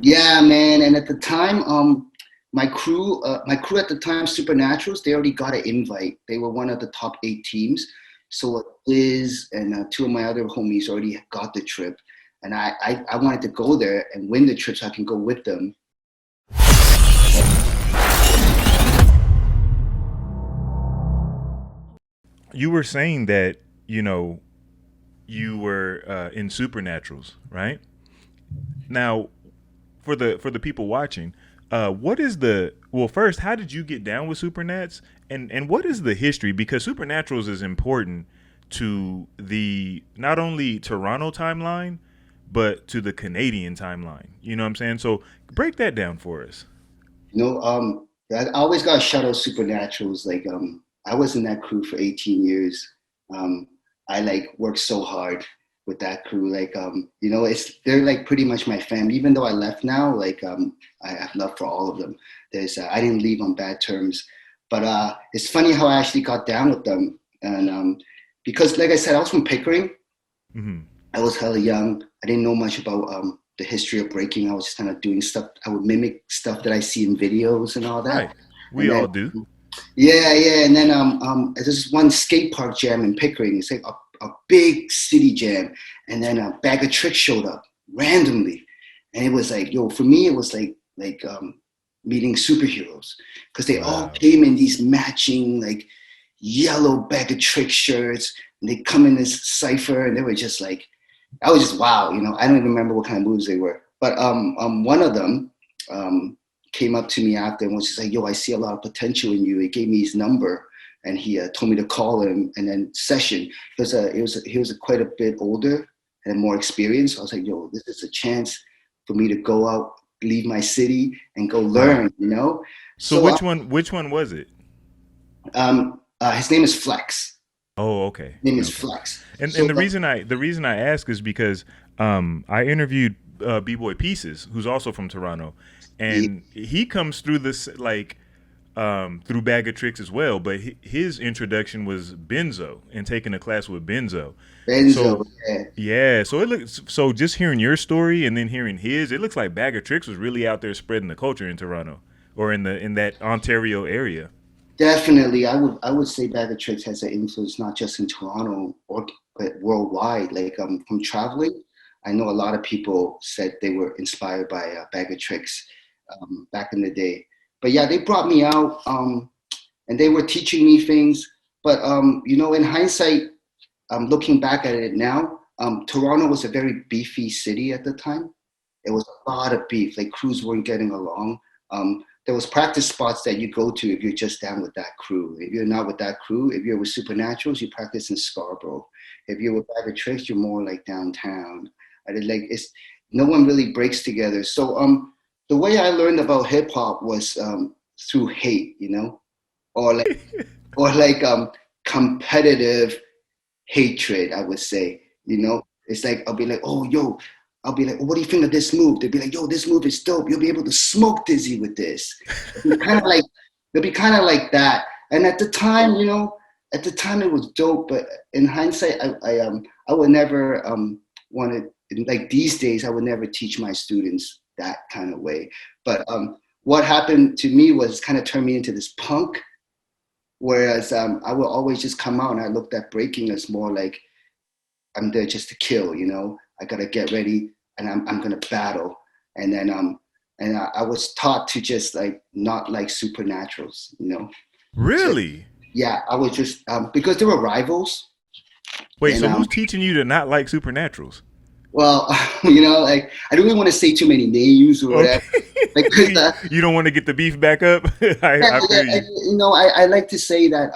Yeah, man. And at the time, my crew at the time, Supernaturalz, they already got an invite. They were one of the top 8 teams. So Liz and two of my other homies already got the trip, and I wanted to go there and win the trip so I can go with them. You were saying that you were in Supernaturalz, right? Now, for the people watching, what is the well? First, how did you get down with Supernats, and what is the history? Because Supernaturalz is important to the not only Toronto timeline, but to the Canadian timeline. You know what I'm saying? So break that down for us. I always got to shout out Supernaturals. I was in that crew for 18 years. Um, I like worked so hard with that crew. They're like pretty much my family. Even though I left now, I have love for all of them. I didn't leave on bad terms, but it's funny how I actually got down with them, and because like I said, I was from Pickering. Hmm. I was hella young. I didn't know much about the history of breaking. I was just kind of doing stuff. I would mimic stuff that I see in videos and all that. Right. And We then, all do. yeah, yeah. And then there's this one skate park jam in Pickering. It's like a big city jam. And then a Bag of Trix showed up randomly. And it was like, yo, for me, it was like meeting superheroes because they all Wow. came in these matching like yellow Bag of Trix shirts. And they come in this Cypher, and they were just like, I was just wow, I don't even remember what kind of moves they were. But one of them came up to me after and was just like, "Yo, I see a lot of potential in you." He gave me his number, and he told me to call him. And then session, he was quite a bit older and more experienced. I was like, "Yo, this is a chance for me to go out, leave my city, and go Right. learn." So So which one was it? his name is Flex. Oh, okay. His name is Okay. Flex. And So the reason I ask is because I interviewed B-Boy Pieces, who's also from Toronto, he, and he comes through this through Bag of Tricks as well, but his introduction was Benzo and taking a class with Benzo. Benzo, So yeah. yeah, so it looks so just hearing your story and then hearing his, it looks like Bag of Tricks was really out there spreading the culture in Toronto or in that Ontario area. Definitely, I would say Bag of Tricks has an influence not just in Toronto or but worldwide. From traveling, I know a lot of people said they were inspired by Bag of Tricks back in the day. But yeah, they brought me out and they were teaching me things. But in hindsight, looking back at it now, Toronto was a very beefy city at the time. It was a lot of beef. Like crews weren't getting along. There was practice spots that you go to if you're just down with that crew. If you're not with that crew, if you're with Supernaturals, you practice in Scarborough. If you're with Bag of Tricks, you're more like downtown. I did like it's no one really breaks together. So the way I learned about hip hop was through hate, or like competitive hatred, I would say. It's like I'll be like, oh yo, I'll be like, oh, what do you think of this move? They'll be like, yo, this move is dope. You'll be able to smoke Dizzy with this. It'll be kind of like it'll be kind of like that. And at the time it was dope, but in hindsight, I would never want to like these days. I would never teach my students that kind of way. But what happened to me was kind of turned me into this punk. Whereas I would always just come out and I looked at breaking as more like I'm there just to kill. I gotta get ready and I'm gonna battle. And then I was taught to just like not like Supernaturals. So Really? yeah, I was just because they were rivals Wait, and so who's teaching you to not like Supernaturals? well, like I don't really want to say too many names or whatever. Like 'cause, Okay. You don't want to get the beef back up? I yeah, feel you. I like to say that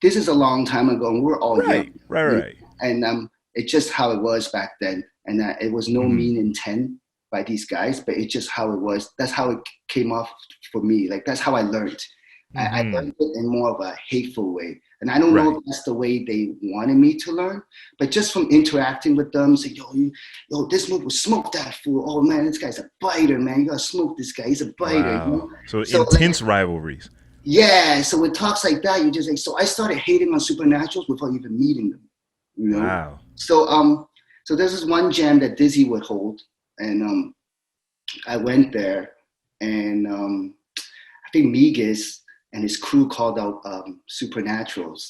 this is a long time ago and we're all young, Right, right, you know, right. and it's just how it was back then, and it was no Hmm. mean intent by these guys, but it's just how it was. That's how it came off for me. Like that's how I learned. I Hmm. learned it in more of a hateful way, and I don't know Right. if that's the way they wanted me to learn, but just from interacting with them, say, yo, this move will smoke that fool. Oh man, this guy's a biter, man. You gotta smoke this guy. He's a biter. Wow. So So like intense rivalries. yeah, so with talks like that, you just like so I started hating on Supernaturals without even meeting them, you know. Wow. So so there's this one jam that Dizzy would hold, and I went there, and I think Migas and his crew called out Supernaturalz.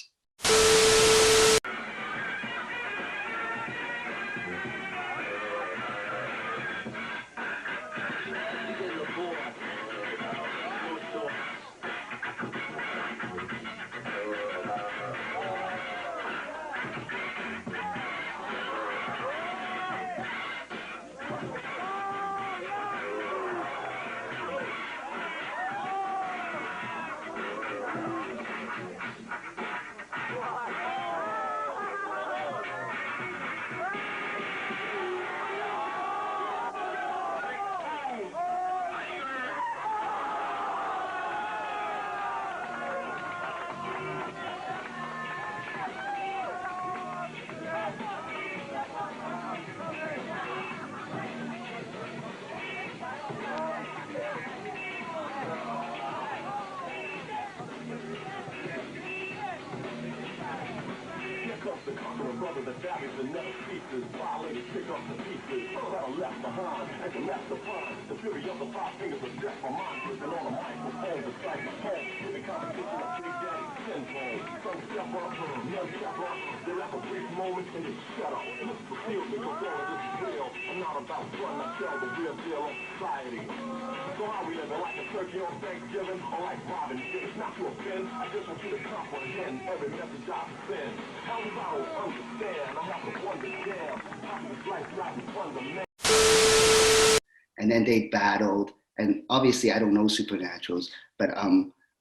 And then they battled, and obviously I don't know Supernaturalz, but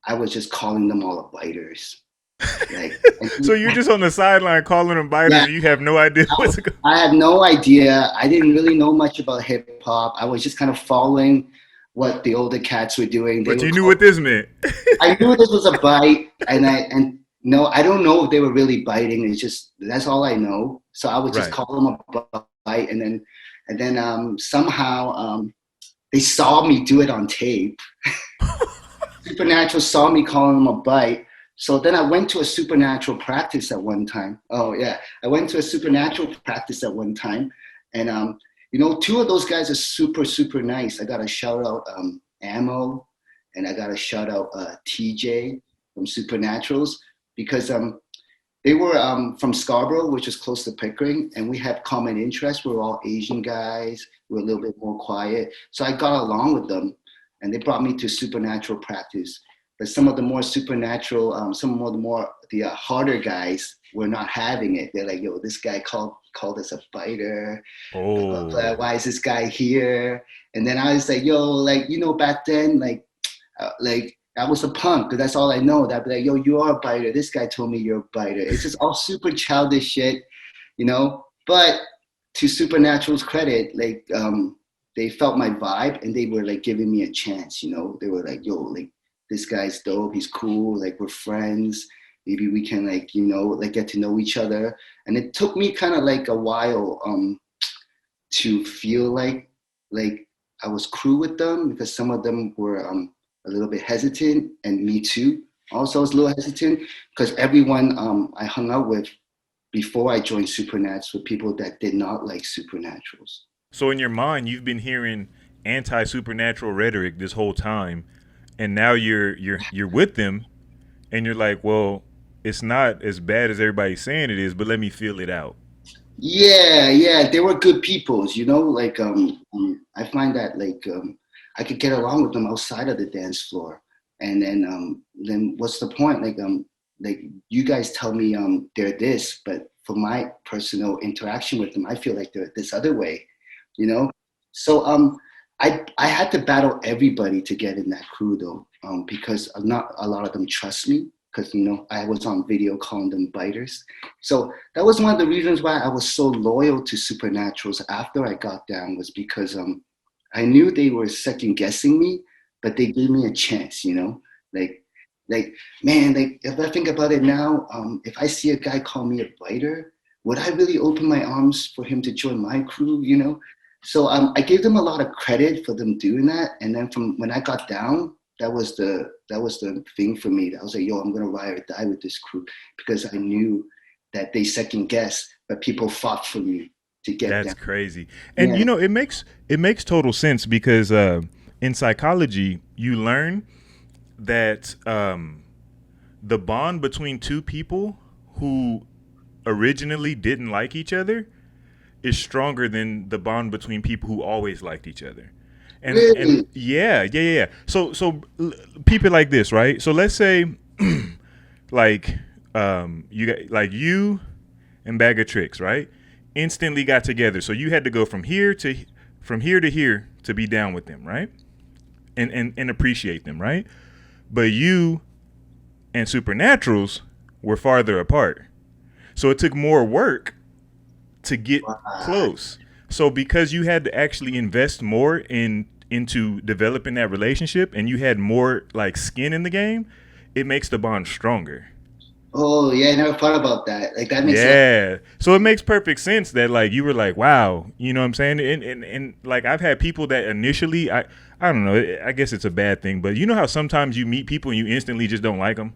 I was just calling them all biters. Like, So you're just on the sideline calling them biters, yeah, and you have no idea what's going. I had no idea. I didn't really know much about hip hop. I was just kind of following what the older cats were doing. But you knew what this meant. I knew this was a bite, and no, I don't know if they were really biting. It's just that's all I know. So I would just call them a bite, and then somehow they saw me do it on tape. Supernatural saw me calling them a bite. So then I went to a supernatural practice at one time. Oh yeah, I went to a supernatural practice at one time, and two of those guys are super nice. I got to shout out Ammo, and I got to shout out TJ from Supernaturalz, because they were from Scarborough, which is close to Pickering, and we have common interests. We're all Asian guys. We're a little bit more quiet, so I got along with them, and they brought me to supernatural practice. But some of the more supernatural, the harder guys were not having it. They're like, yo, this guy called us a biter. Oh. Why is this guy here? And then I was like, yo, like, back then, like I was a punk, because that's all I know. That be like, yo, you are a biter. This guy told me you're a biter. It's just all super childish shit, But to Supernatural's credit, like, they felt my vibe, and they were like giving me a chance, They were like, yo, like, this guy's dope, he's cool, like, we're friends, maybe we can, like, get to know each other. And it took me kind of like a while to feel like I was cool with them, because some of them were a little bit hesitant, and me too. Also, I was a little hesitant, because everyone I hung out with before I joined Supernats were people that did not like Supernaturalz. So in your mind, you've been hearing anti-supernatural rhetoric this whole time, and now you're with them, and you're like, well, it's not as bad as everybody's saying it is, but let me feel it out. Yeah, they were good peoples, Like, I find that, like, I could get along with them outside of the dance floor, and then what's the point? Like you guys tell me they're this, but for my personal interaction with them, I feel like they're this other way, So I had to battle everybody to get in that crew, though, because not a lot of them trust me, because I was on video calling them biters. So that was one of the reasons why I was so loyal to Supernaturalz after I got down, was because I knew they were second guessing me, but they gave me a chance, like, man, like, if I think about it now, if I see a guy call me a biter, would I really open my arms for him to join my crew, So I gave them a lot of credit for them doing that. And then from when I got down, that was the thing for me. I was like, yo, I'm gonna ride or die with this crew, because I knew that they second guessed, but people fought for me. to get That's down. crazy. And Yeah, it makes total sense because in psychology you learn that the bond between two people who originally didn't like each other is stronger than the bond between people who always liked each other. And really. yeah. So people like this, right? So let's say like you got like you and Bag of Tricks, right? Instantly got together. So you had to go from here to here to be down with them, right? And appreciate them, right? But you and Supernaturalz were farther apart. So it took more work to get Wow. close. So because you had to actually invest more into developing that relationship and you had more like skin in the game, it makes the bond stronger. Oh yeah, I never thought about that. Like that makes a lot. Yeah. So it makes perfect sense that like you were like, wow, you know what I'm saying? And like I've had people that initially I don't know, I guess it's a bad thing, but you know how sometimes you meet people and you instantly just don't like them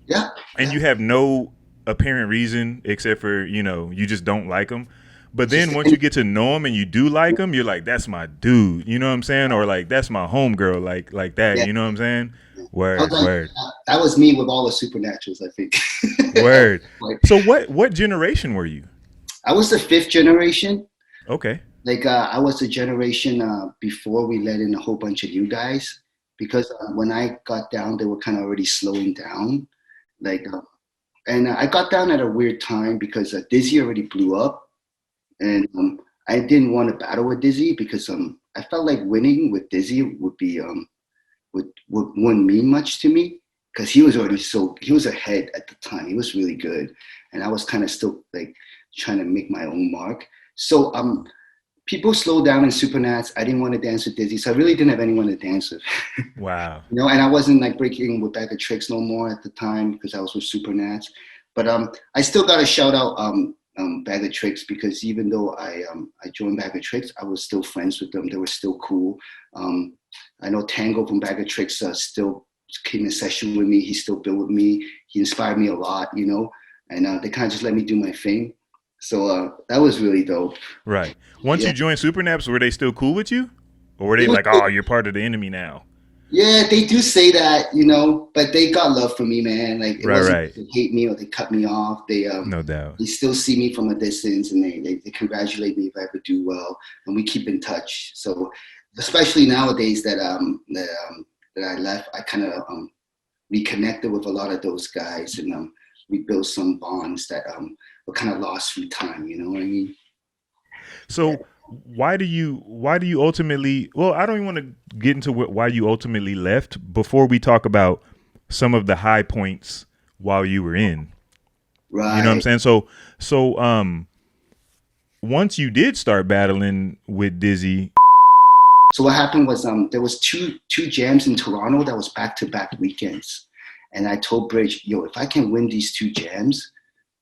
Yeah, and yeah. you have no apparent reason except for, you just don't like them. But It's just then once you get to know them and you do like them, you're like, that's my dude, you know what I'm saying? Or like that's my homegirl, like that, yeah. you know what I'm saying? I was Word, like, word, that was me with all the Supernaturals, I think. word. Like, So what generation were you? I was the fifth generation. Okay. Like I was the generation before we let in a whole bunch of new guys because when I got down, they were kind of already slowing down. Like, and I got down at a weird time because Dizzy already blew up, and I didn't want to battle with Dizzy because I felt like winning with Dizzy would be wouldn't mean much to me because he was ahead at the time. He was really good, and I was kind of still like trying to make my own mark. So people slowed down in Supernats. I didn't want to dance with Dizzy, so I really didn't have anyone to dance with. Wow. And I wasn't like breaking with Bag of Tricks no more at the time because I was with Supernats. But I still got to shout out Bag of Tricks because even though I joined Bag of Tricks, I was still friends with them. They were still cool. Um, I know Tango from Bag of Tricks still came in session with me. He still built with me. He inspired me a lot. And they kind of just let me do my thing. So that was really dope. Right. Once Yeah. you joined Supernaps, were they still cool with you? Or were they It was like, oh, you're part of the enemy now? Yeah, they do say that, but they got love for me, man. Like it Right, wasn't right. they hate me or they cut me off. No doubt. They still see me from a distance and they congratulate me if I ever do well, and we keep in touch. So especially nowadays that I left, I kind of reconnected with a lot of those guys and we built some bonds that were kind of lost through time. You know what I mean? Yeah. So why do you ultimately, well, I don't even want to get into why you ultimately left before we talk about some of the high points while you were in. You know what I'm Right. saying? So once you did start battling with Dizzy, So what happened was there was two jams in Toronto that was back to back weekends, and I told Bridge, yo, if I can win these two jams,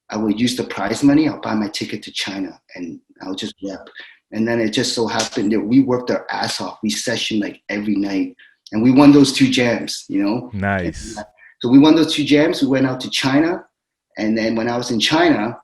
I will use the prize money. I'll buy my ticket to China, and I'll just rep. And then it just so happened that we worked our ass off. We sessioned like every night, and we won those two jams. And, nice. so we won those two jams. We went out to China, and then when I was in China,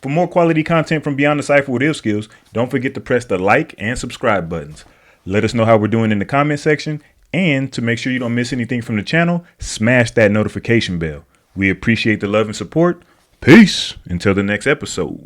For more quality content from Beyond the Cypher with Illskillz, don't forget to press the like and subscribe buttons. Let us know how we're doing in the comment section, and to make sure you don't miss anything from the channel, smash that notification bell. We appreciate the love and support. Peace until the next episode.